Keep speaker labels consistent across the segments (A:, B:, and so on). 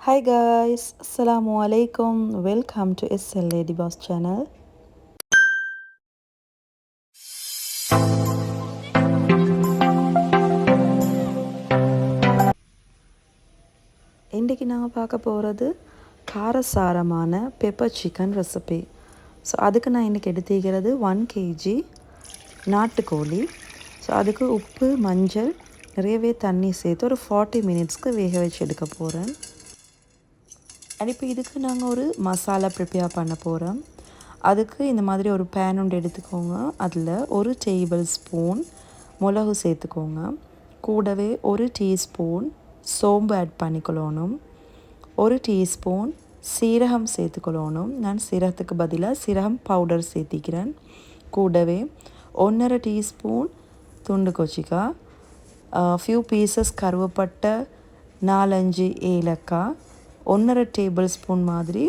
A: Hi guys, Assalamu alaikum. Welcome to SL Lady Boss channel. இன்றைக்கி நாங்கள் பார்க்க போகிறது காரசாரமான பெப்பர் சிக்கன் ரெசிபி. ஸோ அதுக்கு நான் இன்றைக்கி எடுத்துக்கிறது 1 kg நாட்டுக்கோழி. ஸோ அதுக்கு உப்பு மஞ்சள் நிறையவே தண்ணி சேர்த்து ஒரு 40 மினிட்ஸ்க்கு வேக வச்சு எடுக்க போகிறேன். அண்ட் இப்போ இதுக்கு நாங்கள் ஒரு மசாலா ப்ரிப்பேர் பண்ண போகிறோம். அதுக்கு இந்த மாதிரி ஒரு பேன் ஒன்று எடுத்துக்கோங்க. அதில் 1 டேபிள் ஸ்பூன் மிளகு சேர்த்துக்கோங்க. கூடவே 1 டீஸ்பூன் சோம்பு ஆட் பண்ணிக்கொள்ளணும். 1 டீஸ்பூன் சீரகம் சேர்த்துக்கொள்ளணும். நான் சீரகத்துக்கு பதிலாக சீரகம் பவுடர் சேர்த்திக்கிறேன். கூடவே 1.5 டீஸ்பூன் துண்டு கொச்சிக்காய், ஃபியூ பீசஸ் கருவேப்பட்டை, 4-5 ஏலக்காய், 1.5 டேபிள் ஸ்பூன் மாதிரி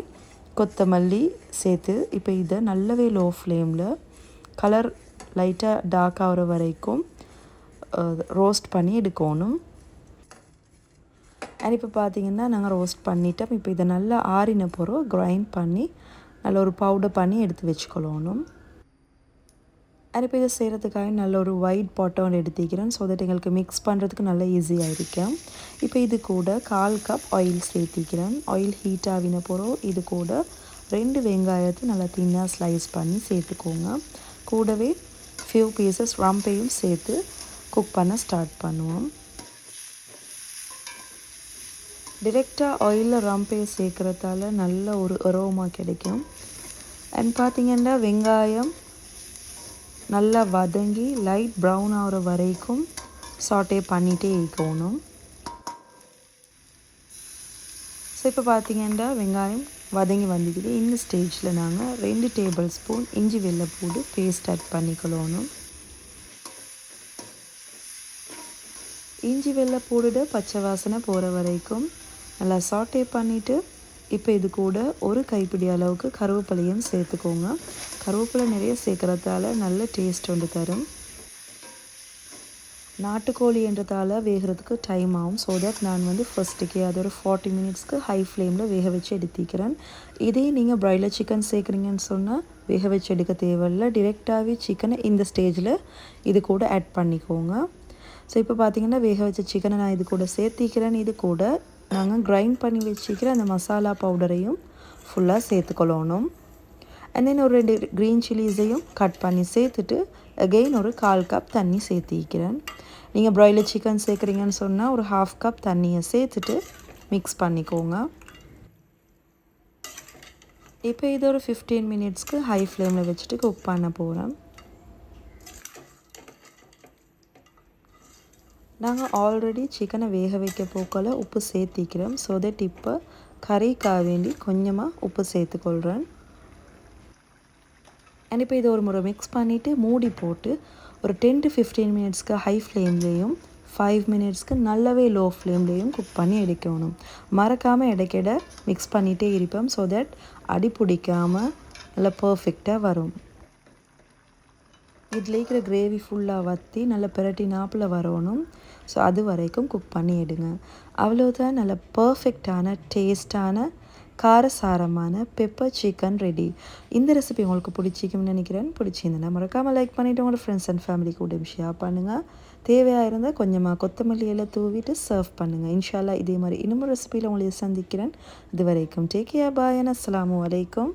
A: கொத்தமல்லி சேர்த்து இப்போ இதை நல்லாவே லோ ஃப்ளேமில் கலர் லைட்டாக டார்க் ஆகிற வரைக்கும் ரோஸ்ட் பண்ணி எடுக்கணும். அண்ட் இப்போ பார்த்திங்கன்னா நாங்கள் ரோஸ்ட் பண்ணிட்டோம். இப்போ இதை நல்லா ஆறின பிறகு கிரைண்ட் பண்ணி நல்ல ஒரு பவுடர் பண்ணி எடுத்து வச்சுக்கொள்ளணும். அண்ட் இப்போ இதை செய்கிறதுக்காக நல்ல ஒரு ஒயிட் பாட்டம் எடுத்துக்கிறேன். ஸோ தட் எங்களுக்கு மிக்ஸ் பண்ணுறதுக்கு நல்லா ஈஸியாக இருக்கும். இப்போ இது கூட 1/4 கப் ஆயில் சேர்த்திக்கிறேன். ஆயில் ஹீட் ஆகின பிறகு இது கூட 2 வெங்காயத்தை நல்லா தின்னாக ஸ்லைஸ் பண்ணி சேர்த்துக்கோங்க. கூடவே ஃபியூ பீசஸ் ரம்பையும் சேர்த்து குக் பண்ண ஸ்டார்ட் பண்ணுவோம். டிரெக்டாக ஆயிலில் ரம்பையை சேர்க்குறதால நல்ல ஒரு அரோமா கிடைக்கும். அண்ட் பார்த்திங்கன்னா வெங்காயம் நல்லா வதங்கி லைட் ப்ரௌன் ஆகிற வரைக்கும் சாட்டே பண்ணிகிட்டே இருக்கணும். ஸோ இப்போ பார்த்திங்கன்னா வெங்காயம் வதங்கி வந்துக்குது. இந்த ஸ்டேஜில் நாங்கள் 2 டேபிள் ஸ்பூன் இஞ்சி வெள்ளைப்பூடு பேஸ்ட் ஆட் பண்ணிக்கொள்ளணும். இஞ்சி வெள்ளைப்பூடு பச்சை வாசனை போகிற வரைக்கும் நல்லா சாட்டே பண்ணிவிட்டு இப்போ இது கூட ஒரு கைப்பிடி அளவுக்கு கருவேப்பிலையும் சேர்த்துக்கோங்க. கருவேப்பிலை நிறைய சேர்க்குறதால நல்ல டேஸ்ட் ஒன்று தரும். நாட்டுக்கோழி என்றதால் வேகிறதுக்கு டைம் ஆகும். ஸோ தட் நான் ஃபஸ்ட்டுக்கே அது ஒரு 40 மினிட்ஸ்க்கு ஹை ஃப்ளேமில் வேக வச்சு எடுத்திக்கிறேன். இதே நீங்கள் ப்ராய்லர் சிக்கன் சேர்க்குறீங்கன்னு சொன்னால் வேக வச்சு எடுக்க தேவையில்லை. டிரெக்டாகவே சிக்கனை இந்த ஸ்டேஜில் இது கூட ஆட் பண்ணிக்கோங்க. ஸோ இப்போ பார்த்திங்கன்னா வேக வச்ச சிக்கனை நான் இது கூட சேர்த்திக்கிறேன். இது கூட நாங்கள் கிரைண்ட் பண்ணி வச்சுக்கிற அந்த மசாலா பவுடரையும் ஃபுல்லாக சேர்த்துக்கொள்ளணும். அண்ட் தென் ஒரு 2 க்ரீன் சில்லிஸையும் கட் பண்ணி சேர்த்துட்டு அகெயின் ஒரு 1/4 கப் தண்ணி சேர்த்திக்கிறேன். நீங்கள் ப்ராய்லர் சிக்கன் சேர்க்குறீங்கன்னு சொன்னால் ஒரு 1/2 கப் தண்ணியை சேர்த்துட்டு மிக்ஸ் பண்ணிக்கோங்க. இப்போ இது ஒரு 15 மினிட்ஸ்க்கு ஹை ஃப்ளேமில் வச்சுட்டு குக் பண்ண போகிறேன். நாங்கள் ஆல்ரெடி சிக்கனை வேக வைக்க போக்கல உப்பு சேர்த்திக்கிறோம். ஸோ தட் இப்போ கறிக்காக வேண்டி கொஞ்சமாக உப்பு சேர்த்துக்கொள்கிறேன். அண்ட் இப்போ இதை ஒரு முறை மிக்ஸ் பண்ணிவிட்டு மூடி போட்டு ஒரு 10 to 15 மினிட்ஸ்க்கு ஹை ஃப்ளேம்லேயும் 5 மினிட்ஸ்க்கு நல்லாவே லோ ஃப்ளேம்லேயும் குக் பண்ணி எடுக்கணும். மறக்காமல் இடைக்கிட மிக்ஸ் பண்ணிகிட்டே இருப்போம். ஸோ தட் அடி பிடிக்காமல் நல்லா பர்ஃபெக்டாக வரும். இதில் இருக்கிற கிரேவி ஃபுல்லாக வற்றி நல்லா பிரட்டி நாப்பில் வரணும். ஸோ அது வரைக்கும் குக் பண்ணி எடுங்க. அவ்வளோதான், நல்ல பர்ஃபெக்டான டேஸ்டான காரசாரமான பெப்பர் சிக்கன் ரெடி. இந்த ரெசிபி உங்களுக்கு பிடிச்சிக்கும்னு நினைக்கிறேன். பிடிச்சிருந்தேன்னா மறக்காமல் லைக் பண்ணிவிட்டு உங்களோட ஃப்ரெண்ட்ஸ் அண்ட் ஃபேமிலி கூட ஷேர் பண்ணுங்கள். தேவையாக இருந்தால் கொஞ்சமாக கொத்தமல்லி எல்லாம் தூவிட்டு சர்வ் பண்ணுங்கள். இன்ஷால்லா இதே மாதிரி இன்னொரு ரெசிபியில் உங்களை சந்திக்கிறேன். இது வரைக்கும் டேக் கேர், பாய், அஸ்ஸலாமு அலைக்கும்.